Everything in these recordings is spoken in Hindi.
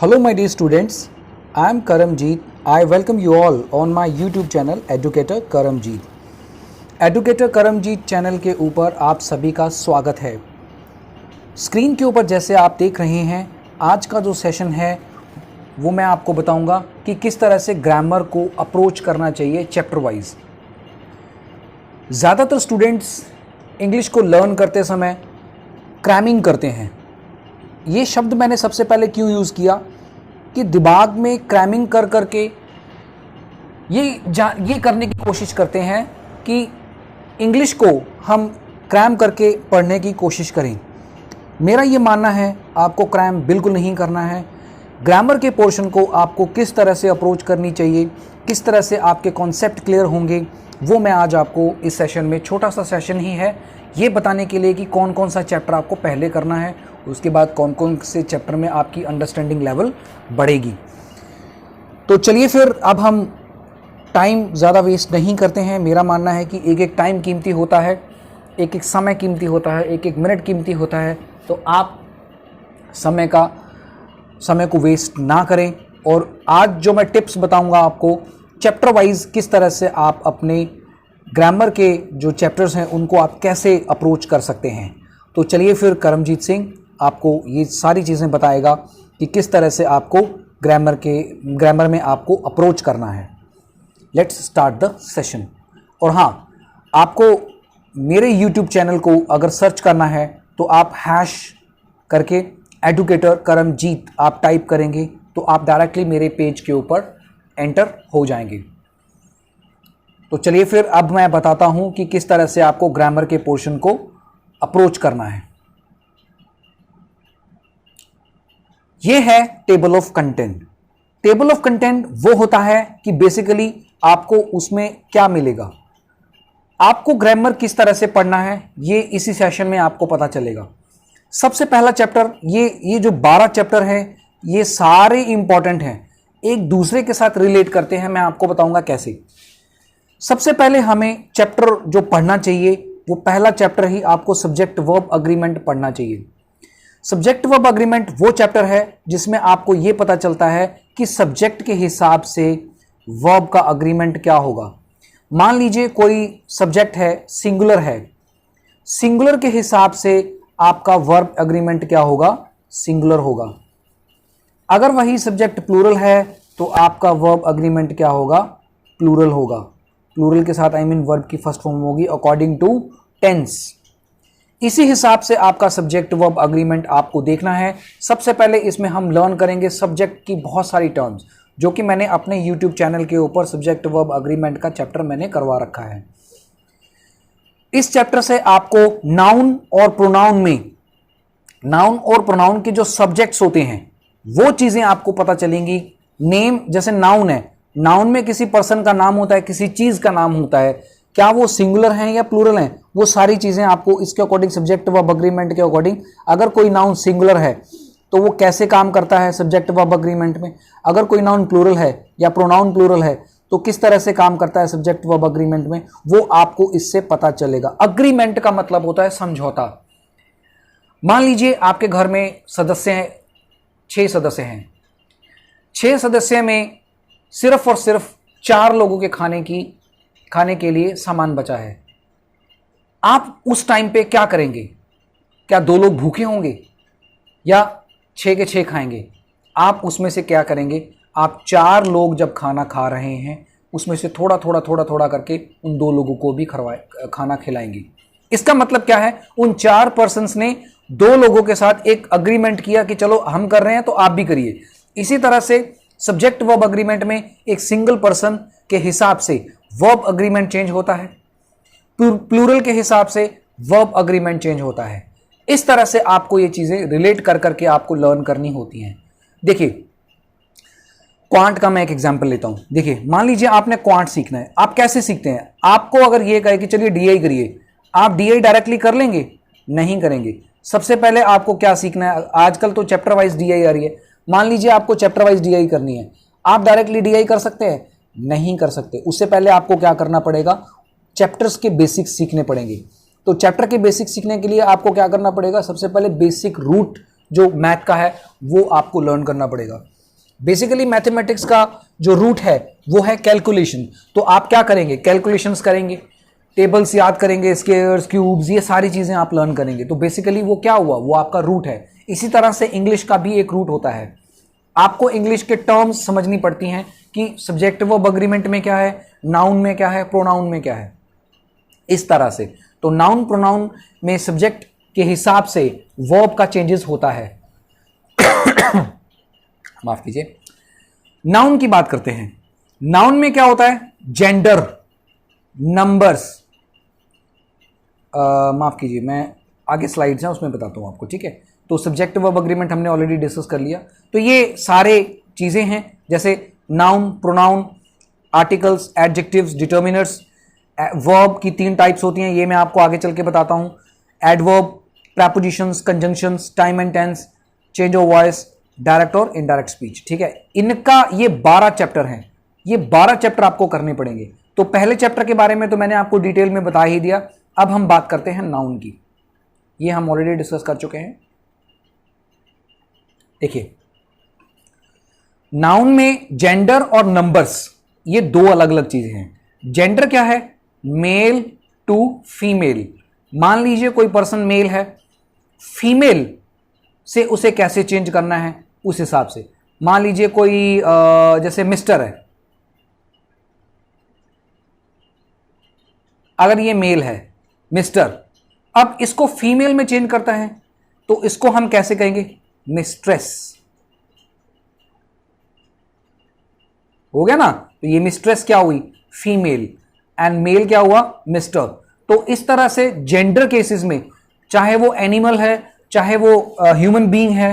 Hello my dear students, I am Karamjeet. I welcome you all on my YouTube channel Educator Karamjeet. Educator Karamjeet channel के ऊपर आप सभी का स्वागत है। स्क्रीन के ऊपर जैसे आप देख रहे हैं, आज का जो सेशन है वो मैं आपको बताऊंगा कि किस तरह से ग्रामर को अप्रोच करना चाहिए चैप्टर वाइज। ज़्यादातर स्टूडेंट्स इंग्लिश को लर्न करते समय क्रैमिंग करते हैं। ये शब्द मैंने सबसे पहले क्यों यूज़ किया कि दिमाग में क्रैमिंग कर करके ये करने की कोशिश करते हैं कि इंग्लिश को हम क्रैम करके पढ़ने की कोशिश करें। मेरा ये मानना है आपको क्रैम बिल्कुल नहीं करना है। ग्रामर के पोर्शन को आपको किस तरह से अप्रोच करनी चाहिए, किस तरह से आपके कॉन्सेप्ट क्लियर होंगे, वो मैं आज आपको इस सेशन में, छोटा सा सेशन ही है, ये बताने के लिए कि कौन कौन सा चैप्टर आपको पहले करना है, उसके बाद कौन कौन से चैप्टर में आपकी अंडरस्टैंडिंग लेवल बढ़ेगी। तो चलिए फिर अब हम टाइम ज़्यादा वेस्ट नहीं करते हैं। मेरा मानना है कि एक एक टाइम कीमती होता है, एक एक समय कीमती होता है, एक एक मिनट कीमती होता है। तो आप समय को वेस्ट ना करें। और आज जो मैं टिप्स बताऊंगा आपको चैप्टर वाइज, किस तरह से आप अपने ग्रामर के जो चैप्टर्स हैं उनको आप कैसे अप्रोच कर सकते हैं। तो चलिए फिर करमजीत सिंह आपको ये सारी चीज़ें बताएगा कि किस तरह से आपको ग्रामर में आपको अप्रोच करना है। Let's start the session. और हाँ, आपको मेरे यूट्यूब चैनल को अगर सर्च करना है तो आप हैश करके एडुकेटर करमजीत आप टाइप करेंगे तो आप डायरेक्टली मेरे पेज के ऊपर एंटर हो जाएंगे। तो चलिए फिर अब मैं बताता हूं कि किस तरह से आपको ग्रामर के पोर्शन को अप्रोच करना है। यह है table of content. Table of content वो होता है कि बेसिकली आपको उसमें क्या मिलेगा, आपको ग्रामर किस तरह से पढ़ना है, ये इसी सेशन में आपको पता चलेगा। सबसे पहला चैप्टर, ये जो 12 चैप्टर है ये सारे इंपॉर्टेंट हैं, एक दूसरे के साथ रिलेट करते हैं। मैं आपको बताऊंगा कैसे। सबसे पहले हमें चैप्टर जो पढ़ना चाहिए वो पहला चैप्टर ही आपको सब्जेक्ट वर्ब अग्रीमेंट पढ़ना चाहिए। सब्जेक्ट वर्ब अग्रीमेंट वो चैप्टर है जिसमें आपको ये पता चलता है कि सब्जेक्ट के हिसाब से वर्ब का अग्रीमेंट क्या होगा। मान लीजिए कोई सब्जेक्ट है, सिंगुलर है, सिंगुलर के हिसाब से आपका वर्ब अग्रीमेंट क्या होगा, सिंगुलर होगा। अगर वही सब्जेक्ट प्लूरल है तो आपका वर्ब अग्रीमेंट क्या होगा, प्लूरल होगा। प्लूरल के साथ वर्ब की फर्स्ट फॉर्म होगी अकॉर्डिंग टू टेंस। इसी हिसाब से आपका सब्जेक्ट वर्ब अग्रीमेंट आपको देखना है। सबसे पहले इसमें हम लर्न करेंगे सब्जेक्ट की बहुत सारी टर्म्स, जो कि मैंने अपने यूट्यूब चैनल के ऊपर सब्जेक्ट वर्ब अग्रीमेंट का चैप्टर मैंने करवा रखा है। इस चैप्टर से आपको नाउन और प्रोनाउन के जो सब्जेक्ट्स होते हैं वो चीजें आपको पता चलेंगी। नेम, जैसे नाउन है, नाउन में किसी पर्सन का नाम होता है, किसी चीज का नाम होता है, क्या वो सिंगुलर हैं या प्लूरल हैं, वो सारी चीजें आपको इसके अकॉर्डिंग सब्जेक्ट वर्ब अग्रीमेंट के अकॉर्डिंग, अगर कोई नाउन सिंगुलर है तो वो कैसे काम करता है सब्जेक्ट वर्ब अग्रीमेंट में, अगर कोई नाउन प्लूरल है या प्रोनाउन प्लूरल है तो किस तरह से काम करता है सब्जेक्ट वर्ब अग्रीमेंट में, वो आपको इससे पता चलेगा। अग्रीमेंट का मतलब होता है समझौता। मान लीजिए आपके घर में सदस्य हैं, 6 सदस्य हैं। 6 सदस्य में सिर्फ और सिर्फ 4 लोगों के खाने के लिए सामान बचा है। आप उस टाइम पे क्या करेंगे? क्या 2 लोग भूखे होंगे या 6 के 6 खाएंगे? आप उसमें से क्या करेंगे? आप 4 लोग जब खाना खा रहे हैं उसमें से थोड़ा थोड़ा करके उन 2 लोगों को भी खाना खिलाएंगे। इसका मतलब क्या है? उन 4 पर्सन्स ने 2 लोगों के साथ एक अग्रीमेंट किया कि चलो हम कर रहे हैं तो आप भी करिए। इसी तरह से सब्जेक्ट वर्ब अग्रीमेंट में एक सिंगल पर्सन के हिसाब से वर्ब अग्रीमेंट चेंज होता है, प्लूरल के हिसाब से वर्ब अग्रीमेंट चेंज होता है। इस तरह से आपको ये चीजें रिलेट कर करके आपको लर्न करनी होती हैं। देखिए, क्वांट का मैं एक एग्जांपल लेता हूं। देखिए, मान लीजिए आपने क्वांट सीखना है। आप कैसे सीखते हैं? आपको अगर ये कहे कि चलिए डीआई करिए, आप डीआई डायरेक्टली कर लेंगे? नहीं करेंगे। सबसे पहले आपको क्या सीखना है? आजकल तो चैप्टर वाइज डीआई आ रही है। मान लीजिए आपको चैप्टर वाइज डीआई करनी है, आप डायरेक्टली डीआई कर सकते हैं? नहीं कर सकते। उससे पहले आपको क्या करना पड़ेगा? चैप्टर्स के बेसिक्स सीखने पड़ेंगे। तो चैप्टर के बेसिक्स सीखने के लिए आपको क्या करना पड़ेगा? सबसे पहले बेसिक रूट जो मैथ का है वो आपको लर्न करना पड़ेगा। बेसिकली मैथमेटिक्स का जो रूट है वो है कैलकुलेशन। तो आप क्या करेंगे, कैलकुलेशंस करेंगे, टेबल्स याद करेंगे, स्क्वायर्स, क्यूब्स, ये सारी चीजें आप लर्न करेंगे। तो बेसिकली वो क्या हुआ, वो आपका रूट है। इसी तरह से इंग्लिश का भी एक रूट होता है। आपको इंग्लिश के टर्म्स समझनी पड़ती हैं कि सब्जेक्टिव वर्ब अग्रीमेंट में क्या है, नाउन में क्या है, प्रोनाउन में क्या है, इस तरह से। तो नाउन प्रोनाउन में सब्जेक्ट के हिसाब से वर्ब का चेंजेस होता है। माफ कीजिए। नाउन की बात करते हैं। नाउन में क्या होता है, जेंडर, नंबर्स, माफ कीजिए, मैं आगे स्लाइड्स हैं उसमें बताता हूं आपको, ठीक है। तो सब्जेक्ट वर्ब अग्रीमेंट हमने ऑलरेडी डिस्कस कर लिया। तो ये सारे चीजें हैं, जैसे noun, pronoun, articles, adjectives, determiners. Verb की 3 टाइप्स होती हैं, ये मैं आपको आगे चल के बताता हूं। Adverb, prepositions, conjunctions, time and tense, change of voice, direct और इनडायरेक्ट स्पीच, ठीक है। इनका ये 12 चैप्टर हैं, ये 12 चैप्टर आपको करने पड़ेंगे। तो पहले चैप्टर के बारे में तो मैंने आपको डिटेल में बता ही दिया। अब हम बात करते हैं नाउन की, ये हम ऑलरेडी डिस्कस कर चुके हैं। देखिए, नाउन में जेंडर और नंबर्स, ये 2 अलग अलग चीजें हैं। जेंडर क्या है, मेल टू फीमेल। मान लीजिए कोई पर्सन मेल है, फीमेल से उसे कैसे चेंज करना है उस हिसाब से। मान लीजिए कोई जैसे मिस्टर है, अगर ये मेल है मिस्टर, अब इसको फीमेल में चेंज करता है तो इसको हम कैसे कहेंगे, मिस्ट्रेस। हो गया ना। तो ये मिस्ट्रेस क्या हुई, फीमेल, एंड मेल क्या हुआ, मिस्टर। तो इस तरह से जेंडर केसेस में, चाहे वो एनिमल है चाहे वो ह्यूमन बीइंग है,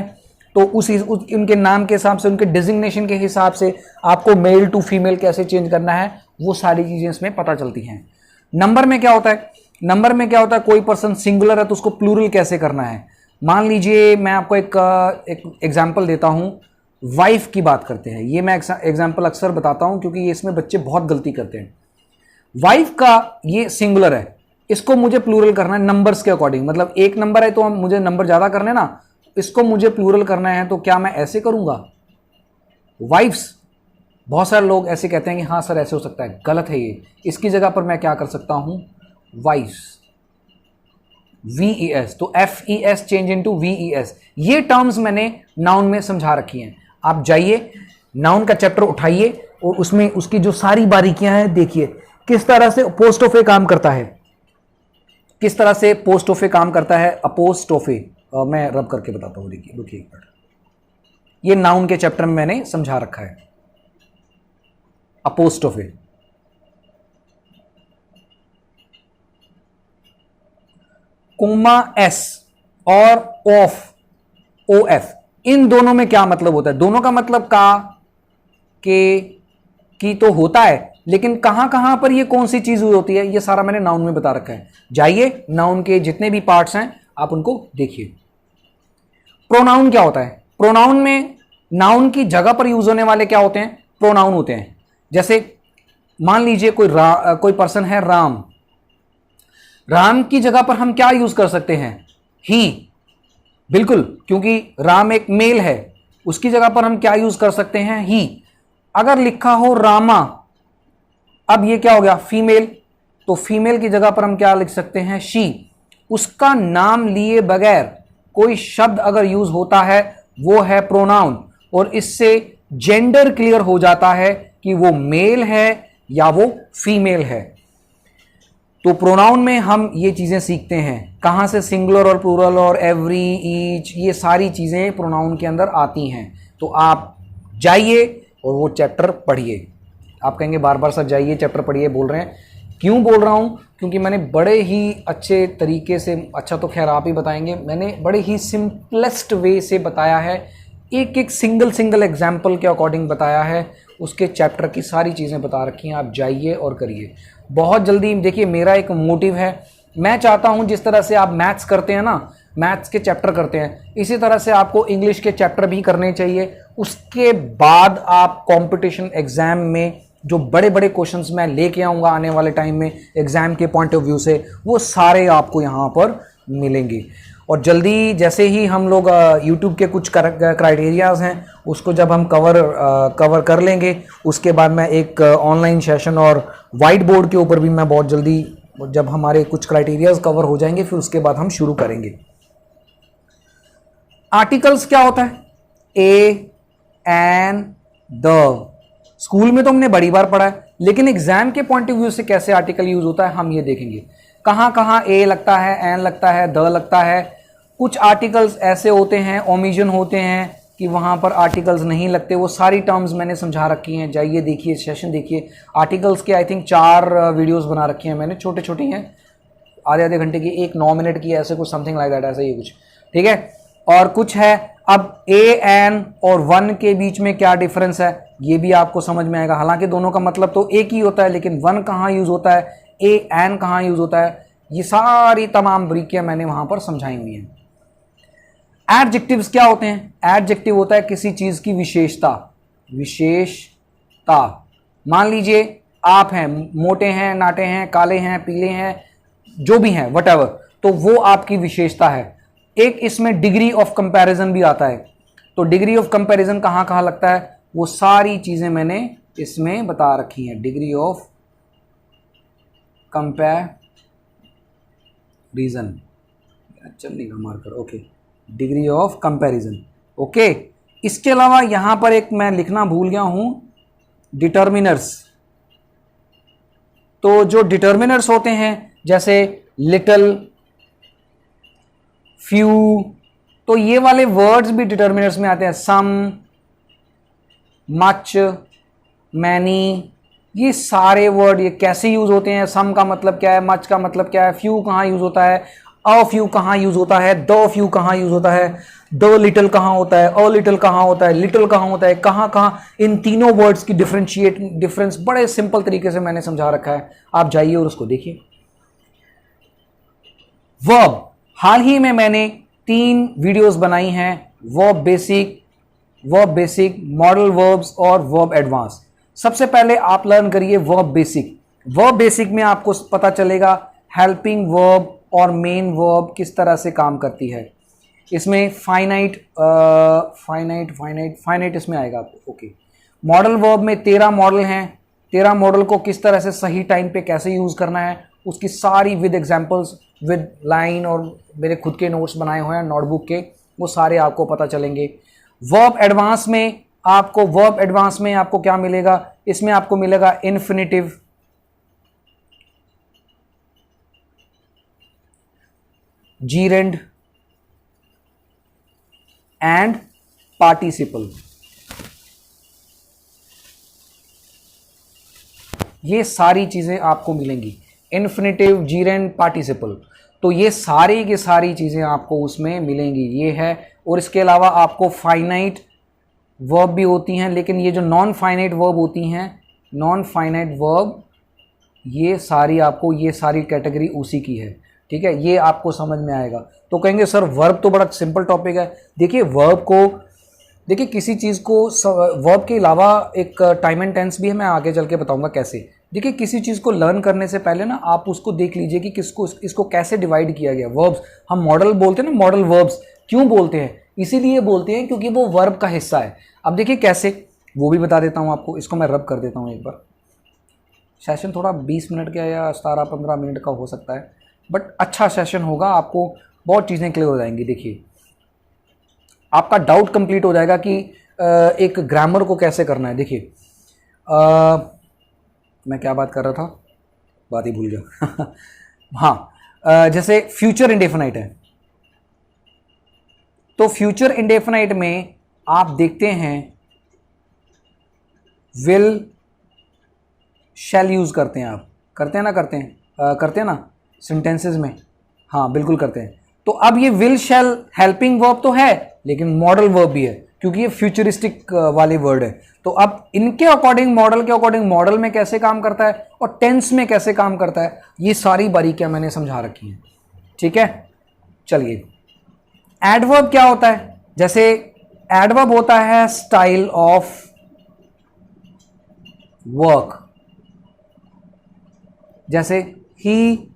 तो उनके नाम के हिसाब से, उनके डिजिग्नेशन के हिसाब से आपको मेल टू फीमेल कैसे चेंज करना है, वो सारी चीजें इसमें पता चलती हैं। नंबर में क्या होता है, नंबर में क्या होता है, कोई पर्सन सिंगुलर है तो उसको प्लूरल कैसे करना है। मान लीजिए मैं आपको एक एग्जाम्पल देता हूं, वाइफ की बात करते हैं। ये मैं एग्जाम्पल अक्सर बताता हूं क्योंकि ये इसमें बच्चे बहुत गलती करते हैं। वाइफ का ये सिंगुलर है, इसको मुझे प्लूरल करना है नंबर्स के अकॉर्डिंग। मतलब एक नंबर है तो हम मुझे नंबर ज्यादा करने ना, इसको मुझे प्लूरल करना है तो क्या मैं ऐसे करूंगा, वाइफ्स। बहुत सारे लोग ऐसे कहते हैं कि हाँ सर ऐसे हो सकता है, गलत है ये। इसकी जगह पर मैं क्या कर सकता हूं, वाइफ्स, VES, तो FES चेंज इनटू VES। ये टर्म्स मैंने नाउन में समझा रखी हैं। आप जाइए नाउन का चैप्टर उठाइए और उसमें उसकी जो सारी बारीकियां हैं देखिए, किस तरह से अपोस्ट्रोफे काम करता है, किस तरह से पोस्टोफे काम करता है, अपोस्ट्रोफे। मैं रब करके बताता हूं, देखिए रुकिए एक मिनट। ये नाउन के चैप्टर में मैंने समझा रखा है, अपोस्ट्रोफे। कोमा S और ऑफ, OF, इन दोनों में क्या मतलब होता है, दोनों का मतलब का, के, की तो होता है, लेकिन कहां कहां पर ये कौन सी चीज होती है, ये सारा मैंने नाउन में बता रखा है। जाइए नाउन के जितने भी पार्ट्स हैं आप उनको देखिए। प्रोनाउन क्या होता है, प्रोनाउन में नाउन की जगह पर यूज होने वाले क्या होते हैं, प्रोनाउन होते हैं। जैसे मान लीजिए कोई पर्सन है राम, राम की जगह पर हम क्या यूज कर सकते हैं, ही। बिल्कुल, क्योंकि राम एक मेल है, उसकी जगह पर हम क्या यूज कर सकते हैं, ही। अगर लिखा हो रामा, अब ये क्या हो गया, फीमेल, तो फीमेल की जगह पर हम क्या लिख सकते हैं, शी। उसका नाम लिए बगैर कोई शब्द अगर यूज होता है वो है प्रोनाउन, और इससे जेंडर क्लियर हो जाता है कि वो मेल है या वो फीमेल है। तो प्रोनाउन में हम ये चीजें सीखते हैं, कहां से, सिंगुलर और प्लूरल और एवरी, ईच, ये सारी चीजें प्रोनाउन के अंदर आती हैं। तो आप जाइए और वो चैप्टर पढ़िए। आप कहेंगे बार बार सर जाइए चैप्टर पढ़िए बोल रहे हैं, क्यों बोल रहा हूं, क्योंकि मैंने बड़े ही अच्छे तरीके से, अच्छा तो खैर आप ही बताएंगे, मैंने बड़े ही सिंपलेस्ट वे से बताया है, एक एक सिंगल एग्जाम्पल के अकॉर्डिंग बताया है, उसके चैप्टर की सारी चीज़ें बता रखी हैं। आप जाइए और करिए बहुत जल्दी। देखिए मेरा एक मोटिव है, मैं चाहता हूं जिस तरह से आप मैथ्स करते हैं ना, मैथ्स के चैप्टर करते हैं, इसी तरह से आपको इंग्लिश के चैप्टर भी करने चाहिए। उसके बाद आप कंपटीशन एग्जाम में जो बड़े बड़े क्वेश्चंस मैं लेके आऊँगा आने वाले टाइम में एग्जाम के पॉइंट ऑफ व्यू से, वो सारे आपको यहाँ पर मिलेंगे। और जल्दी जैसे ही हम लोग यूट्यूब के कुछ क्राइटेरियाज हैं उसको जब हम कवर कर लेंगे, उसके बाद मैं एक ऑनलाइन सेशन और वाइट बोर्ड के ऊपर भी मैं बहुत जल्दी, जब हमारे कुछ क्राइटेरियाज कवर हो जाएंगे फिर उसके बाद हम शुरू करेंगे। आर्टिकल्स क्या होता है? ए, एन, द। स्कूल में तो हमने बड़ी बार पढ़ा है, लेकिन एग्जाम के पॉइंट ऑफ व्यू से कैसे आर्टिकल यूज होता है हम ये देखेंगे। कहां कहां ए लगता है, एन लगता है, द लगता है। कुछ आर्टिकल्स ऐसे होते हैं, ओमिशन होते हैं कि वहां पर आर्टिकल्स नहीं लगते। वो सारी टर्म्स मैंने समझा रखी हैं, जाइए देखिए, सेशन देखिए। आर्टिकल्स के आई थिंक 4 वीडियोस बना रखी हैं मैंने, छोटे छोटे हैं, आधे आधे घंटे की, एक 9 मिनट की, ऐसे कुछ समथिंग लाइक दैट, ऐसा ही कुछ, ठीक है। और कुछ है, अब ए, एन और वन के बीच में क्या डिफरेंस है ये भी आपको समझ में आएगा। हालांकि दोनों का मतलब तो एक ही होता है, लेकिन वन कहाँ यूज होता है, ए, एन कहाँ यूज होता है, ये सारी तमाम बारीकियां मैंने वहां पर समझाई हुई हैं। एडजेक्टिव्स क्या होते हैं? एडजेक्टिव होता है किसी चीज की विशेषता। विशेषता, मान लीजिए आप हैं, मोटे हैं, नाटे हैं, काले हैं, पीले हैं, जो भी हैं, व्हाटएवर, तो वो आपकी विशेषता है। एक इसमें डिग्री ऑफ कंपैरिजन भी आता है। तो डिग्री ऑफ कंपैरिजन कहां कहां लगता है वो सारी चीजें मैंने इसमें बता रखी हैं। डिग्री ऑफ कंपैरिजन, चल नहीं marker, okay, degree of comparison, okay. इसके अलावा यहां पर एक मैं लिखना भूल गया हूं, डिटर्मिनर्स। तो जो डिटर्मिनर्स होते हैं जैसे लिटिल, फ्यू, तो ये वाले वर्ड्स भी डिटर्मिनर्स में आते हैं। सम, मच, मैनी, ये सारे वर्ड ये कैसे यूज होते हैं? सम का मतलब क्या है, मच का मतलब क्या है, फ्यू कहां यूज होता है, अ फ्यू कहां यूज होता है, द फ्यू कहां यूज होता है, द लिटिल कहां होता है, अ लिटिल कहां होता है, लिटिल कहां होता है, कहां कहां, इन तीनों वर्ड्स की डिफरेंस बड़े सिंपल तरीके से मैंने समझा रखा है, आप जाइए और उसको देखिए। वर्ब, हाल ही में मैंने 3 वीडियोस बनाई हैं, वर्ब बेसिक, मॉडल वर्ब्स और वर्ब एडवांस। सबसे पहले आप लर्न करिए वर्ब बेसिक। वर्ब बेसिक में आपको पता चलेगा हेल्पिंग वर्ब और मेन वर्ब किस तरह से काम करती है। इसमें फाइनाइट इसमें आएगा आपको, ओके। मॉडल वर्ब में 13 मॉडल हैं, 13 मॉडल को किस तरह से सही टाइम पे कैसे यूज करना है उसकी सारी विद एग्जांपल्स, विद लाइन, और मेरे खुद के नोट्स बनाए हुए हैं नोटबुक के, वो सारे आपको पता चलेंगे। वर्ब एडवांस में आपको क्या मिलेगा? इसमें आपको मिलेगा इन्फिनिटिव, जीरेंड एंड पार्टिसिपल। ये सारी चीजें आपको मिलेंगी, इन्फिनिटिव, जीरेंड, पार्टिसिपल। तो ये सारी की सारी चीजें आपको उसमें मिलेंगी, ये है। और इसके अलावा आपको फाइनाइट वर्ब भी होती हैं, लेकिन ये जो नॉन फाइनाइट वर्ब होती हैं, नॉन फाइनाइट वर्ब, ये सारी कैटेगरी उसी की है, ठीक है। ये आपको समझ में आएगा। तो कहेंगे सर वर्ब तो बड़ा सिंपल टॉपिक है। देखिए वर्ब को, देखिए किसी चीज़ को, वर्ब के अलावा एक टाइम एंड टेंस भी है, मैं आगे चल के बताऊंगा कैसे। देखिए किसी चीज़ को लर्न करने से पहले ना आप उसको देख लीजिए कि इसको कैसे डिवाइड किया गया। वर्ब्स हम मॉडल बोलते हैं ना, मॉडल वर्ब्स क्यों बोलते हैं? इसीलिए बोलते हैं क्योंकि वो वर्ब का हिस्सा है। अब देखिए कैसे, वो भी बता देता हूँ आपको। इसको मैं रब कर देता हूँ एक बार। सेशन थोड़ा 20 मिनट का या 17-15 मिनट का हो सकता है, बट अच्छा सेशन होगा, आपको बहुत चीज़ें क्लियर हो जाएंगी। देखिए आपका डाउट कंप्लीट हो जाएगा कि एक ग्रामर को कैसे करना है। देखिए मैं क्या बात कर रहा था, बात ही भूल गया। हाँ, जैसे फ्यूचर इंडेफिनाइट है, तो फ्यूचर इंडेफिनाइट में आप देखते हैं विल, शैल यूज करते हैं। आप करते हैं ना सेंटेंसेस में? हाँ बिल्कुल करते हैं। तो अब ये विल शैल हेल्पिंग वर्ब तो है, लेकिन मॉडल वर्ब भी है, क्योंकि ये फ्यूचरिस्टिक वाले वर्ड है। तो अब इनके अकॉर्डिंग, मॉडल के अकॉर्डिंग मॉडल में कैसे काम करता है और टेंस में कैसे काम करता है, ये सारी बारीकियां मैंने समझा रखी हैं, ठीक है। चलिए एडवर्ब क्या होता है? जैसे एडवर्ब होता है स्टाइल ऑफ वर्क। जैसे ही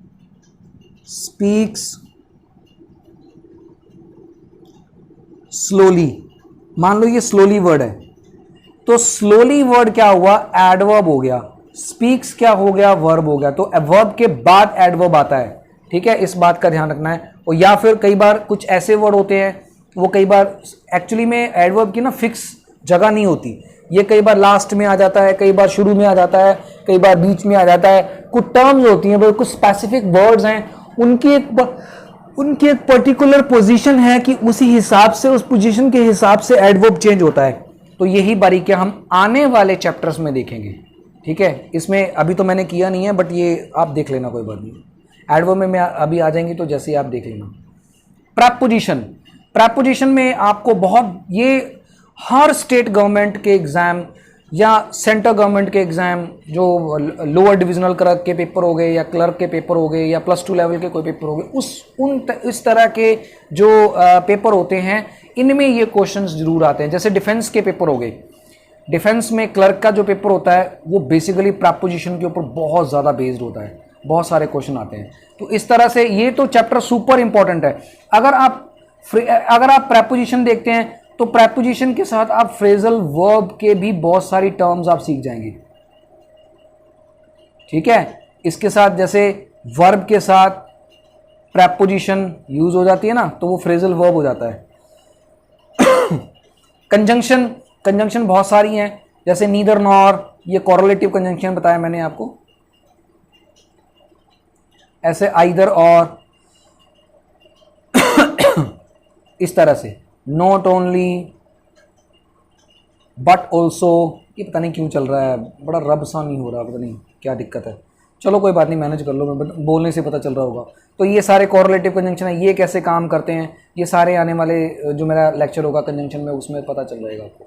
स्पीक्स स्लोली, मान लो ये स्लोली वर्ड है, तो स्लोली वर्ड क्या हुआ, एडवर्ब हो गया। स्पीक्स क्या हो गया, वर्ब हो गया। तो वर्ब के बाद एडवर्ब आता है, ठीक है, इस बात का ध्यान रखना है। और या फिर कई बार कुछ ऐसे वर्ड होते हैं, वो कई बार एक्चुअली में एडवर्ब की ना फिक्स जगह नहीं होती, ये कई बार लास्ट में आ जाता है, कई बार शुरू में आ जाता है, कई बार बीच में आ जाता है। कुछ टर्म्स होती हैं, कुछ स्पेसिफिक वर्ड्स हैं, उनकी एक पर्टिकुलर पोजीशन है कि उसी हिसाब से, उस पोजीशन के हिसाब से एडवर्ब चेंज होता है। तो यही बारीकियां हम आने वाले चैप्टर्स में देखेंगे, ठीक है। इसमें अभी तो मैंने किया नहीं है, बट ये आप देख लेना, कोई बात नहीं। एडवर्ब में अभी आ जाएंगी, तो जैसे ही आप देख लेना। प्रेपोजिशन में आपको बहुत, ये हर स्टेट गवर्नमेंट के एग्जाम या सेंट्रल गवर्नमेंट के एग्जाम, जो लोअर डिविजनल क्लर्क के पेपर हो गए या क्लर्क के पेपर हो गए या +2 लेवल के कोई पेपर हो गए, इस तरह के जो पेपर होते हैं, इनमें ये क्वेश्चंस जरूर आते हैं। जैसे डिफेंस के पेपर हो गए, डिफेंस में क्लर्क का जो पेपर होता है वो बेसिकली प्रेपोजिशन के ऊपर बहुत ज़्यादा बेस्ड होता है, बहुत सारे क्वेश्चन आते हैं। तो इस तरह से ये तो चैप्टर सुपर इंपॉर्टेंट है। अगर आप प्रेपोजिशन देखते हैं, तो प्रेपोजिशन के साथ आप फ्रेजल वर्ब के भी बहुत सारी टर्म्स आप सीख जाएंगे, ठीक है। इसके साथ जैसे वर्ब के साथ प्रेपोजिशन यूज हो जाती है ना, तो वो फ्रेजल वर्ब हो जाता है। कंजंक्शन बहुत सारी हैं, जैसे नीदर नॉर, ये कोरिलेटिव कंजंक्शन बताया मैंने आपको। ऐसे आइदर और, इस तरह से नॉट ओनली, बट ऑल्सो, ये पता नहीं क्यों चल रहा है, बड़ा रब सा नहीं हो रहा, पता नहीं क्या दिक्कत है। चलो कोई बात नहीं, मैनेज कर लो, मैं बोलने से पता चल रहा होगा। तो ये सारे कोरिलेटिव कंजंक्शन है, ये कैसे काम करते हैं, ये सारे आने वाले जो मेरा लेक्चर होगा कंजंक्शन में, उसमें पता चल जाएगा आपको।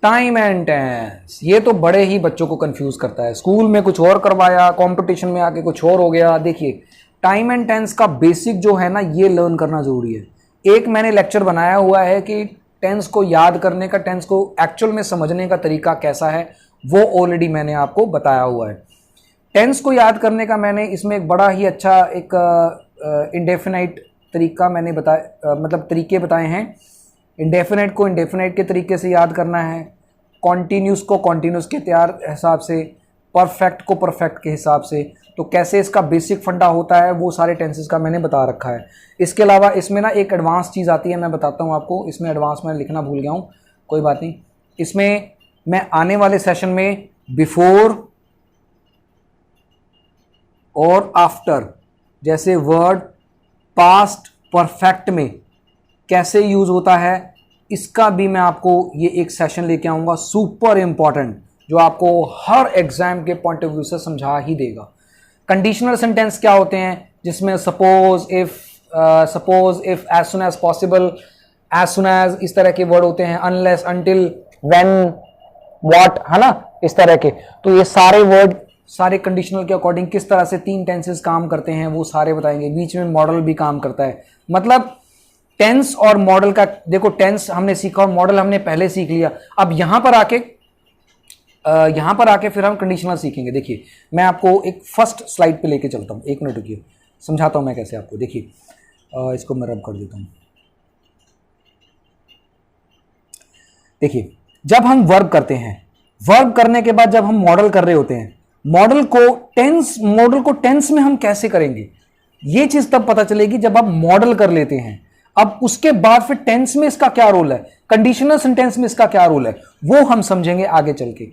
टाइम एंड टेंस, ये तो बड़े ही बच्चों को कंफ्यूज करता है। स्कूल में कुछ और करवाया, कंपटीशन में आके कुछ और हो गया। देखिए, टाइम एंड टेंस का बेसिक जो है ना, ये लर्न करना जरूरी है। एक मैंने लेक्चर बनाया हुआ है कि टेंस को याद करने का, टेंस को एक्चुअल में समझने का तरीका कैसा है, वो ऑलरेडी मैंने आपको बताया हुआ है। टेंस को याद करने का मैंने इसमें एक बड़ा ही अच्छा एक इंडेफिनाइट तरीका मैंने बताया, मतलब तरीके बताए हैं। इंडेफिनाइट को इंडेफिनाइट के तरीके से याद करना है, कॉन्टीन्यूस को कॉन्टीन्यूस के हिसाब से, परफेक्ट को परफेक्ट के हिसाब से। तो कैसे इसका बेसिक फंडा होता है, वो सारे टेंसेस का मैंने बता रखा है। इसके अलावा इसमें ना एक एडवांस चीज़ आती है, मैं बताता हूँ आपको। इसमें एडवांस मैं लिखना भूल गया हूँ, कोई बात नहीं। इसमें मैं आने वाले सेशन में बिफोर और आफ्टर जैसे वर्ड पास्ट परफेक्ट में कैसे यूज होता है, इसका भी मैं आपको ये एक सेशन लेके आऊँगा, सुपर इंपॉर्टेंट, जो आपको हर एग्जाम के पॉइंट ऑफ व्यू से समझा ही देगा। कंडीशनल सेंटेंस क्या होते हैं, जिसमें suppose, if, as soon as possible, as soon as, इस तरह के वर्ड होते हैं। अनलेस, अनटिल, व्हेन, व्हाट, है ना, इस तरह के। तो ये सारे वर्ड, सारे कंडीशनल के अकॉर्डिंग किस तरह से 3 टेंसेस काम करते हैं, वो सारे बताएंगे। बीच में मॉडल भी काम करता है। मतलब टेंस और मॉडल का, देखो टेंस हमने सीखा और मॉडल हमने पहले सीख लिया। अब यहां पर आके फिर हम कंडीशनल सीखेंगे। देखिए, मैं आपको एक फर्स्ट स्लाइड पे लेके चलता हूँ, 1 मिनट रुकिए, समझाता हूँ मैं कैसे आपको। देखिए, इसको मैं रब कर देता हूँ। देखिए, जब हम वर्ब करते हैं, वर्ब करने के बाद जब हम मॉडल कर रहे होते हैं, मॉडल को टेंस में हम कैसे करेंगे, ये चीज तब पता चलेगी जब आप मॉडल कर लेते हैं। अब उसके बाद फिर टेंस में इसका क्या रोल है, कंडीशनल सेंटेंस में इसका क्या रोल है, वो हम समझेंगे आगे चल के,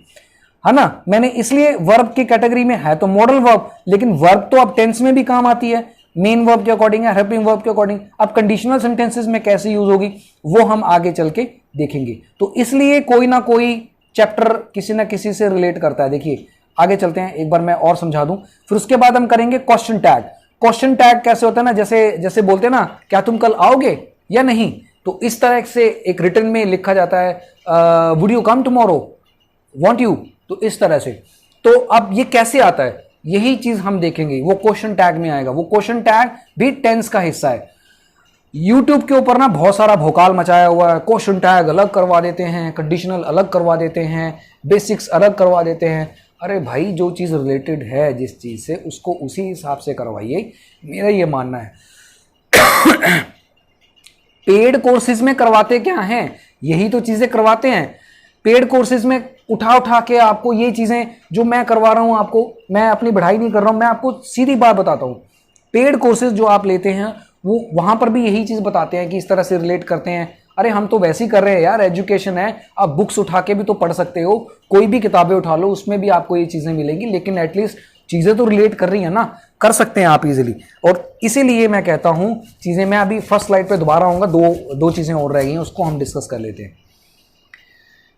है ना। मैंने इसलिए वर्ब की कैटेगरी में है तो मॉडल वर्ब, लेकिन वर्ब तो अब टेंस में भी काम आती है, मेन वर्ब के अकॉर्डिंग है, हेल्पिंग वर्ब के अकॉर्डिंग। अब कंडीशनल सेंटेंसेस में कैसे यूज होगी, वो हम आगे चल के देखेंगे। तो इसलिए कोई ना कोई चैप्टर किसी ना किसी से रिलेट करता है। देखिए, आगे चलते हैं, एक बार मैं और समझा दूं, फिर उसके बाद हम करेंगे क्वेश्चन टैग। क्वेश्चन टैग कैसे होता है ना, जैसे बोलते हैं ना, क्या तुम कल आओगे या नहीं, तो इस तरह से एक रिटर्न में लिखा जाता है, would you come tomorrow, want you, तो इस तरह से। तो अब ये कैसे आता है, यही चीज हम देखेंगे, वो क्वेश्चन टैग में आएगा। वो क्वेश्चन टैग भी टेंस का हिस्सा है। यूट्यूब के ऊपर ना बहुत सारा भोकाल मचाया हुआ है, क्वेश्चन टैग अलग करवा देते हैं, कंडीशनल अलग करवा देते हैं, बेसिक्स अलग करवा देते हैं। अरे भाई, जो चीज़ रिलेटेड है जिस चीज़ से, उसको उसी हिसाब से करवाइए, मेरा ये मानना है। पेड कोर्सेज में करवाते क्या हैं, यही तो चीजें करवाते हैं। पेड कोर्सेज में उठा उठा के आपको ये चीजें जो मैं करवा रहा हूं आपको, मैं अपनी बढ़ाई नहीं कर रहा हूं, मैं आपको सीधी बात बताता हूं। पेड कोर्सेज जो आप लेते हैं वो वहां पर भी यही चीज बताते हैं कि इस तरह से रिलेट करते हैं। अरे हम तो वैसे ही कर रहे हैं यार, एजुकेशन है, आप बुक्स उठा के भी तो पढ़ सकते हो, कोई भी किताबें उठा लो उसमें भी आपको ये चीजें मिलेंगी, लेकिन एटलीस्ट चीजें तो रिलेट कर रही है ना, कर सकते हैं आप इजीली। और इसीलिए मैं कहता हूं चीजें, मैं अभी फर्स्ट स्लाइड पे दोबारा आऊंगा, दो चीजें और रह गई हैं, उसको हम डिस्कस कर लेते हैं।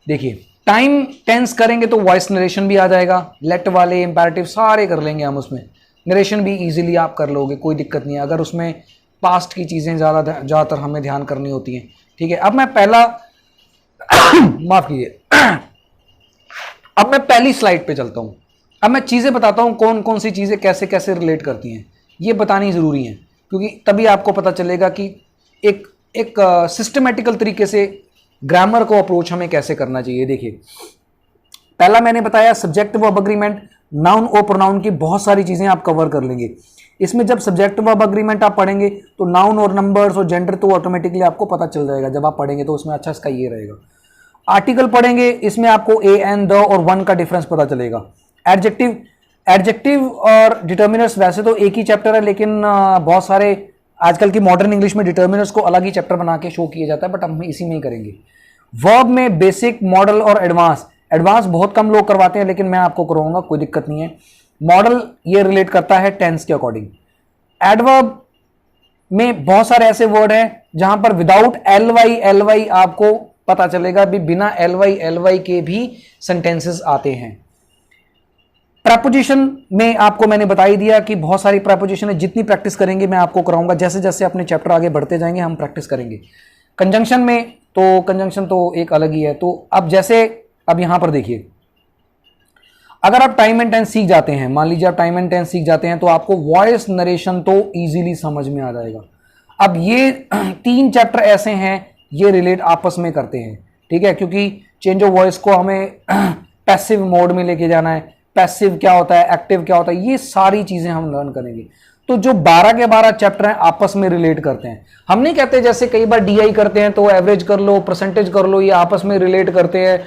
देखिए टाइम टेंस करेंगे तो वॉइस नरेशन भी आ जाएगा, लेट वाले इंपैरेटिव सारे कर लेंगे हम, उसमें नरेशन भी इजीली आप कर लोगे, कोई दिक्कत नहीं है। अगर उसमें पास्ट की चीजें ज़्यादातर हमें ध्यान करनी होती हैं, ठीक है। अब मैं पहला माफ कीजिए, अब मैं पहली स्लाइड पे चलता हूं। अब मैं चीजें बताता हूं कौन कौन सी चीजें कैसे कैसे रिलेट करती हैं, ये बतानी जरूरी है, क्योंकि तभी आपको पता चलेगा कि एक सिस्टमेटिकल तरीके से ग्रामर को अप्रोच हमें कैसे करना चाहिए। देखिए पहला मैंने बताया सब्जेक्ट वर्ब अग्रीमेंट, नाउन और प्रोनाउन की बहुत सारी चीजें आप कवर कर लेंगे। इसमें जब सब्जेक्ट वर्ब अग्रीमेंट आप पढ़ेंगे तो नाउन और नंबर्स और जेंडर तो ऑटोमेटिकली आपको पता चल जाएगा जब आप पढ़ेंगे, तो उसमें अच्छा इसका ये रहेगा। आर्टिकल पढ़ेंगे, इसमें आपको ए एन द और वन का डिफरेंस पता चलेगा। एडजेक्टिव और डिटर्मिनर्स वैसे तो एक ही चैप्टर है, लेकिन बहुत सारे आजकल की मॉडर्न इंग्लिश में डिटर्मिनर्स को अलग ही चैप्टर बना के शो किया जाता है, बट हम इसी में ही करेंगे। वर्ब में बेसिक, मॉडल और एडवांस बहुत कम लोग करवाते हैं, लेकिन मैं आपको करवाऊंगा, कोई दिक्कत नहीं है। मॉडल ये रिलेट करता है टेंस के अकॉर्डिंग। एडवर्ब में बहुत सारे ऐसे वर्ड हैं जहां पर विदाउट एल वाई आपको पता चलेगा, भी बिना एल वाई के भी सेंटेंसेस आते हैं। प्रपोजिशन में आपको मैंने बता ही दिया कि बहुत सारी प्रपोजिशन है, जितनी प्रैक्टिस करेंगे मैं आपको कराऊंगा, जैसे जैसे अपने चैप्टर आगे बढ़ते जाएंगे हम प्रैक्टिस करेंगे। कंजंक्शन में तो कंजंक्शन तो एक अलग ही है। तो अब जैसे अब यहां पर देखिए, अगर आप टाइम एंड टेंस सीख जाते हैं, मान लीजिए आप टाइम एंड टेंस सीख जाते हैं, तो आपको वॉइस नरेशन तो इजीली समझ में आ जाएगा। अब ये 3 चैप्टर ऐसे हैं ये रिलेट आपस में करते हैं, ठीक है, क्योंकि चेंज ऑफ वॉइस को हमें पैसिव मोड में लेके जाना है, पैसिव क्या होता है, एक्टिव क्या होता है, ये सारी चीजें हम लर्न करेंगे। तो जो 12 के 12 चैप्टर हैं आपस में रिलेट करते हैं। हम नहीं कहते जैसे कई बार डीआई करते हैं तो एवरेज कर लो, परसेंटेज कर लो, ये आपस में रिलेट करते हैं।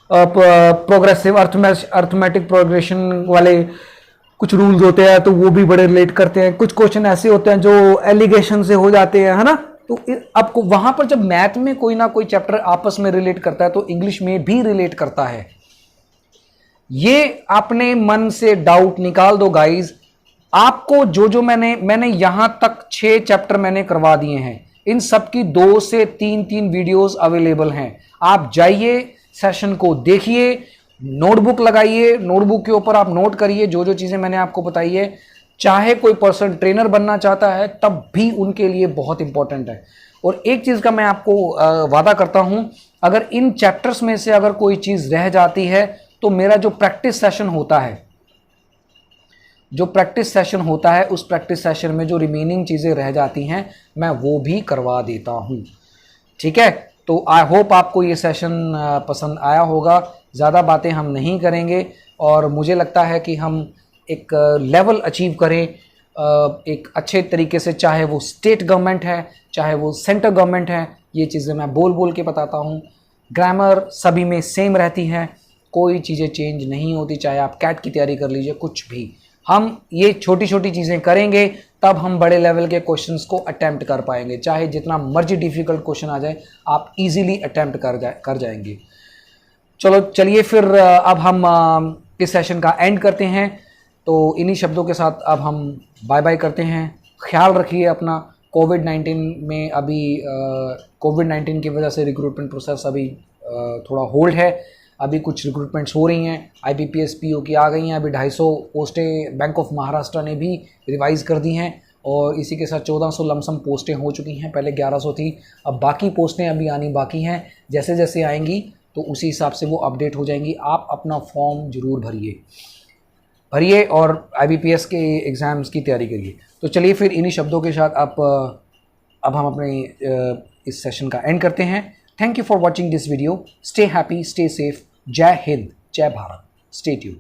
प्रोग्रेसिव अर्थमेटिक प्रोग्रेशन वाले कुछ रूल्स होते हैं तो वो भी बड़े रिलेट करते हैं। कुछ क्वेश्चन ऐसे होते हैं जो एलिगेशन से हो जाते हैं, है ना। तो आपको वहां पर जब मैथ में कोई ना कोई चैप्टर आपस में रिलेट करता है तो इंग्लिश में भी रिलेट करता है। ये अपने मन से डाउट निकाल दो गाइज। आपको जो मैंने यहां तक 6 चैप्टर मैंने करवा दिए हैं, इन सब की 2 से 3 वीडियोस अवेलेबल हैं। आप जाइए, सेशन को देखिए, नोटबुक लगाइए, नोटबुक के ऊपर आप नोट करिए जो चीजें मैंने आपको बताई है। चाहे कोई पर्सन ट्रेनर बनना चाहता है तब भी उनके लिए बहुत इंपॉर्टेंट है। और एक चीज का मैं आपको वादा करता हूं, अगर इन चैप्टर्स में से अगर कोई चीज रह जाती है तो मेरा जो प्रैक्टिस सेशन होता है, उस प्रैक्टिस सेशन में जो रिमेनिंग चीजें रह जाती हैं मैं वो भी करवा देता हूं, ठीक है। तो आई होप आपको ये सेशन पसंद आया होगा। ज़्यादा बातें हम नहीं करेंगे और मुझे लगता है कि हम एक लेवल अचीव करें एक अच्छे तरीके से, चाहे वो स्टेट गवर्नमेंट है चाहे वो सेंट्रल गवर्नमेंट है। ये चीज़ें मैं बोल बोल के बताता हूँ। ग्रामर सभी में सेम रहती है, कोई चीज़ें चेंज नहीं होती, चाहे आप कैट की तैयारी कर लीजिए, कुछ भी। हम ये छोटी छोटी चीज़ें करेंगे तब हम बड़े लेवल के क्वेश्चंस को अटेम्प्ट कर पाएंगे। चाहे जितना मर्जी डिफिकल्ट क्वेश्चन आ जाए आप इजीली अटेम्प्ट कर जाएंगे। चलिए फिर अब हम इस सेशन का एंड करते हैं। तो इन्हीं शब्दों के साथ अब हम बाय बाय करते हैं। ख्याल रखिए अपना। कोविड-19 में अभी कोविड-19 की वजह से रिक्रूटमेंट प्रोसेस अभी थोड़ा होल्ड है। अभी कुछ रिक्रूटमेंट्स हो रही हैं, IBPS PO की आ गई हैं। अभी 250 पोस्टें बैंक ऑफ महाराष्ट्र ने भी रिवाइज़ कर दी हैं और इसी के साथ 1400 लमसम पोस्टें हो चुकी हैं। पहले 1100 थी, अब बाकी पोस्टें अभी आनी बाकी हैं। जैसे जैसे आएंगी तो उसी हिसाब से वो अपडेट हो जाएंगी। आप अपना फॉर्म ज़रूर भरिए और IBPS के एग्ज़ाम्स की तैयारी करिए। तो चलिए फिर इन्हीं शब्दों के साथ अब हम अपने इस सेशन का एंड करते हैं। Thank you for watching this video. Stay happy, stay safe. जय हिंद, जय भारत। Stay tuned.